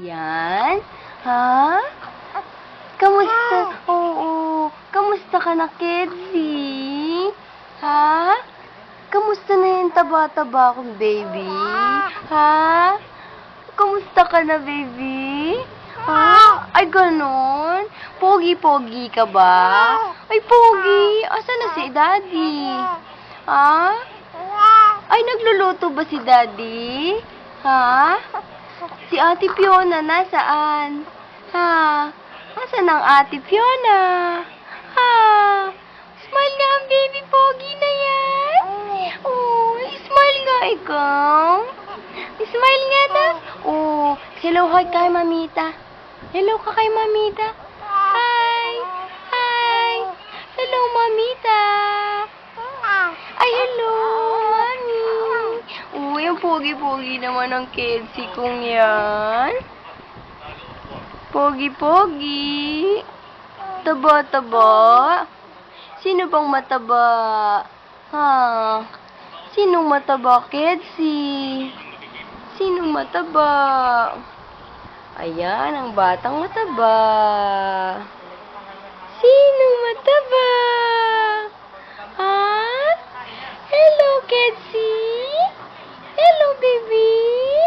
Yan. Ha? Kamusta? Oo. Kamusta ka na, Kedzi? Ha? Kamusta na yung taba-taba kong baby? Ha? Kamusta ka na, baby? Ha? Ay, ganon? Pogi-pogi ka ba? Ay, pogi. Asan na si Daddy? Ha? Ay, nagluluto ba si Daddy? Ha? Si Ate Fiona nasaan? Ha? Asan ang Ate Fiona? Ha? Smile nga ang baby pogi na yan. Oh, smile nga ikaw. Smile nga daw. Oh, hello hi kay Mamita. Hello ka kay Mamita. Hi. Hi. Hello, Mamita. Ay, hello, Mami. Oh, yung pogi-pogi naman ang Kedzi kong yan. Pogi-pogi. Taba-taba. Sino bang mataba? Ha? Sinong mataba, Kedzi? Sinong mataba? Ayan, ang batang mataba. Sinong mataba? Ha? Hello, Kedzi? Hello, baby?